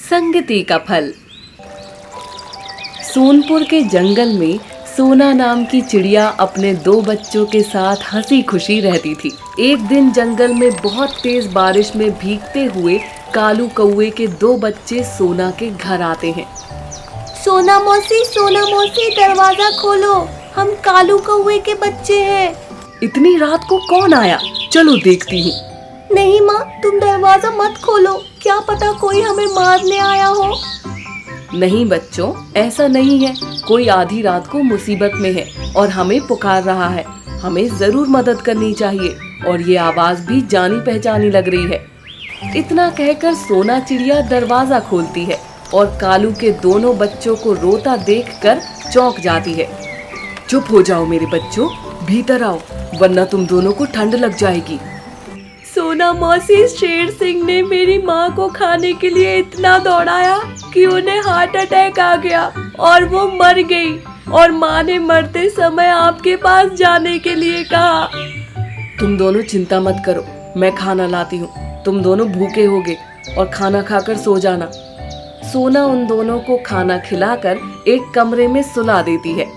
संगति का फल। सोनपुर के जंगल में सोना नाम की चिड़िया अपने 2 बच्चों के साथ हंसी खुशी रहती थी। एक दिन जंगल में बहुत तेज बारिश में भीगते हुए कालू कौवे के 2 बच्चे सोना के घर आते हैं। सोना मौसी दरवाजा खोलो, हम कालू कौवे के बच्चे हैं। इतनी रात को कौन आया? चलो देखती हूँ। नहीं माँ, तुम दरवाजा मत खोलो, क्या पता कोई हमें मारने आया हो। नहीं बच्चों, ऐसा नहीं है। कोई आधी रात को मुसीबत में है और हमें पुकार रहा है। हमें जरूर मदद करनी चाहिए और ये आवाज भी जानी पहचानी लग रही है। इतना कहकर सोना चिड़िया दरवाजा खोलती है और कालू के दोनों बच्चों को रोता देखकर चौंक जाती है। चुप हो जाओ मेरे बच्चों, भीतर आओ, वरना तुम दोनों को ठंड लग जाएगी। सोना मौसी, शेर सिंह ने मेरी माँ को खाने के लिए इतना दौड़ाया कि उन्हें हार्ट अटैक आ गया और वो मर गई। और माँ ने मरते समय आपके पास जाने के लिए कहा। तुम दोनों चिंता मत करो, मैं खाना लाती हूँ। तुम दोनों भूखे होगे और खाना खाकर सो जाना। सोना उन दोनों को खाना खिलाकर एक कमरे में सुला देती है।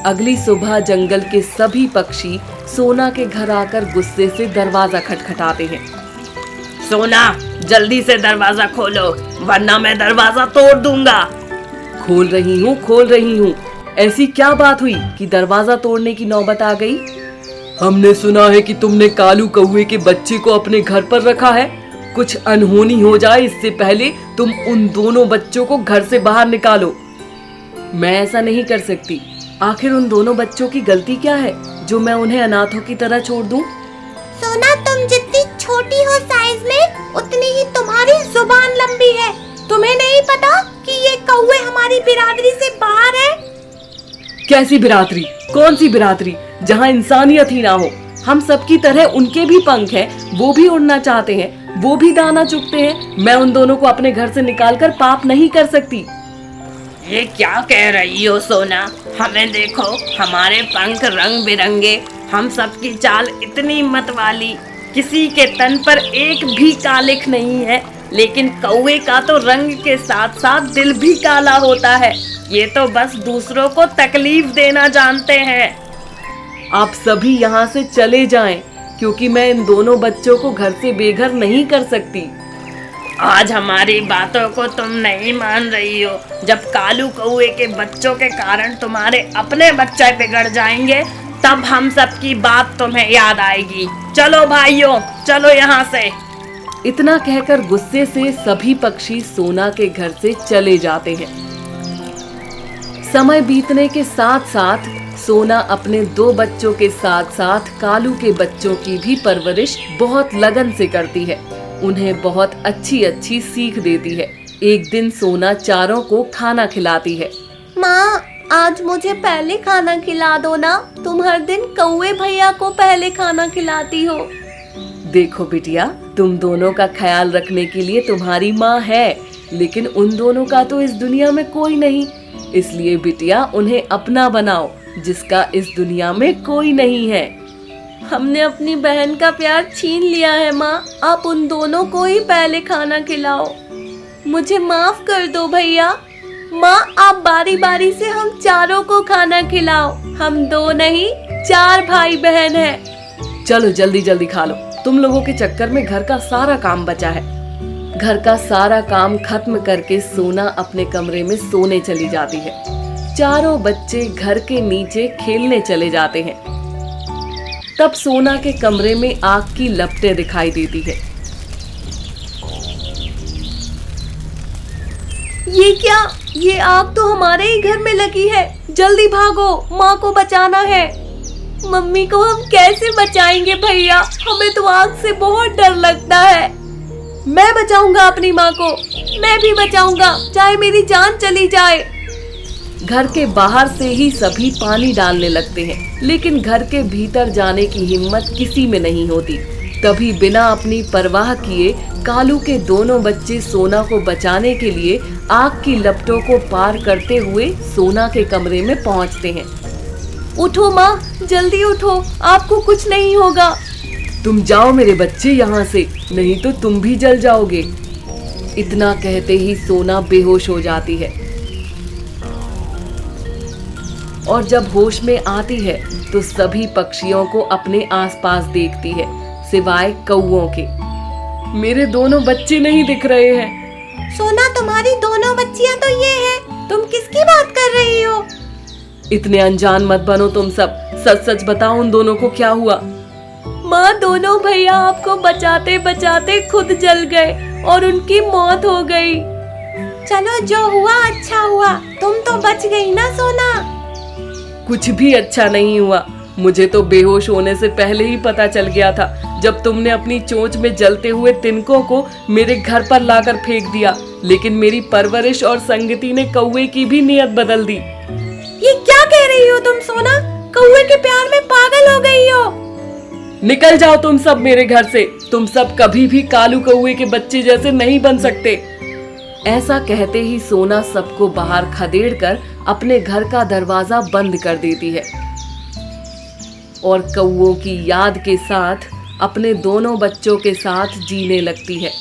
अगली सुबह जंगल के सभी पक्षी सोना के घर आकर गुस्से से दरवाजा खटखटाते हैं। सोना, जल्दी से दरवाजा खोलो, वरना मैं दरवाजा तोड़ दूंगा। खोल रही हूँ। ऐसी क्या बात हुई कि दरवाजा तोड़ने की नौबत आ गई? हमने सुना है कि तुमने कालू कौवे के बच्चे को अपने घर पर रखा है। कुछ अनहोनी हो जाए इससे पहले तुम उन दोनों बच्चों को घर से बाहर निकालो। मैं ऐसा नहीं कर सकती। आखिर उन दोनों बच्चों की गलती क्या है जो मैं उन्हें अनाथों की तरह छोड़ दूं? सोना, तुम जितनी छोटी हो साइज में, उतनी ही तुम्हारी जुबान लंबी है। तुम्हें नहीं पता कि ये कौवे हमारी बिरादरी से बाहर है? कैसी बिरादरी? कौन सी बिरादरी जहाँ इंसानियत ही ना हो? हम सबकी तरह उनके भी पंख हैं, वो भी उड़ना चाहते हैं, वो भी दाना चुगते हैं। मैं उन दोनों को अपने घर से निकालकर पाप नहीं कर सकती। ये क्या कह रही हो सोना? हमें देखो, हमारे पंख रंग बिरंगे, हम सबकी चाल इतनी मत वाली, किसी के तन पर एक भी कालिख नहीं है। लेकिन कौवे का तो रंग के साथ साथ दिल भी काला होता है। ये तो बस दूसरों को तकलीफ देना जानते हैं। आप सभी यहाँ से चले जाएं, क्योंकि मैं इन दोनों बच्चों को घर से बेघर नहीं कर सकती। आज हमारी बातों को तुम नहीं मान रही हो। जब कालू कौवे के बच्चों के कारण तुम्हारे अपने बच्चे बिगड़ जाएंगे, तब हम सबकी बात तुम्हें याद आएगी। चलो भाइयों, चलो यहाँ से। इतना कहकर गुस्से से सभी पक्षी सोना के घर से चले जाते हैं। समय बीतने के साथ साथ सोना अपने 2 बच्चों के साथ साथ कालू के बच्चों की भी परवरिश बहुत लगन से करती है। उन्हें बहुत अच्छी अच्छी सीख देती है। एक दिन सोना चारों को खाना खिलाती है। माँ, आज मुझे पहले खाना खिला दो ना। तुम हर दिन कौवे भैया को पहले खाना खिलाती हो। देखो बिटिया, तुम दोनों का ख्याल रखने के लिए तुम्हारी माँ है, लेकिन उन दोनों का तो इस दुनिया में कोई नहीं। इसलिए बिटिया, उन्हें अपना बनाओ, जिसका इस दुनिया में कोई नहीं है। हमने अपनी बहन का प्यार छीन लिया है माँ। आप उन दोनों को ही पहले खाना खिलाओ। मुझे माफ कर दो भैया। माँ, आप बारी बारी से हम चारों को खाना खिलाओ। हम 2 नहीं 4 भाई बहन हैं। चलो जल्दी जल्दी खा लो। तुम लोगों के चक्कर में घर का सारा काम बचा है। घर का सारा काम खत्म करके सोना अपने कमरे में सोने चली जाती है। चारों बच्चे घर के नीचे खेलने चले जाते हैं। तब सोना के कमरे में आग की लपटें दिखाई देती है। ये क्या? ये आग तो हमारे ही घर में लगी है। जल्दी भागो, माँ को बचाना है। मम्मी को हम कैसे बचाएंगे भैया? हमें तो आग से बहुत डर लगता है। मैं बचाऊंगा अपनी माँ को, मैं भी बचाऊंगा, चाहे मेरी जान चली जाए। घर के बाहर से ही सभी पानी डालने लगते हैं, लेकिन घर के भीतर जाने की हिम्मत किसी में नहीं होती। तभी बिना अपनी परवाह किए कालू के दोनों बच्चे सोना को बचाने के लिए आग की लपटों को पार करते हुए सोना के कमरे में पहुंचते हैं। उठो माँ, जल्दी उठो, आपको कुछ नहीं होगा। तुम जाओ मेरे बच्चे यहाँ से, नहीं तो तुम भी जल जाओगे। इतना कहते ही सोना बेहोश हो जाती है और जब होश में आती है तो सभी पक्षियों को अपने आसपास देखती है सिवाय कौओं के। मेरे दोनों बच्चे नहीं दिख रहे हैं। सोना, तुम्हारी दोनों बच्चियां तो ये हैं। तुम किसकी बात कर रही हो? इतने अनजान मत बनो तुम सब, सच सच बताओ उन दोनों को क्या हुआ। माँ, दोनों भैया आपको बचाते बचाते खुद जल गए और उनकी मौत हो गई। चलो, जो हुआ अच्छा हुआ, तुम तो बच गई ना सोना। कुछ भी अच्छा नहीं हुआ। मुझे तो बेहोश होने से पहले ही पता चल गया था जब तुमने अपनी चोंच में जलते हुए तिनकों को मेरे घर पर लाकर फेंक दिया। लेकिन मेरी परवरिश और संगति ने कौवे की भी नीयत बदल दी। ये क्या कह रही हो तुम सोना? कौवे के प्यार में पागल हो गई हो। निकल जाओ तुम सब मेरे घर से। तुम सब कभी भी कालू कौवे के बच्चे जैसे नहीं बन सकते। ऐसा कहते ही सोना सबको बाहर खदेड़कर अपने घर का दरवाजा बंद कर देती है और कौवों की याद के साथ अपने दोनों बच्चों के साथ जीने लगती है।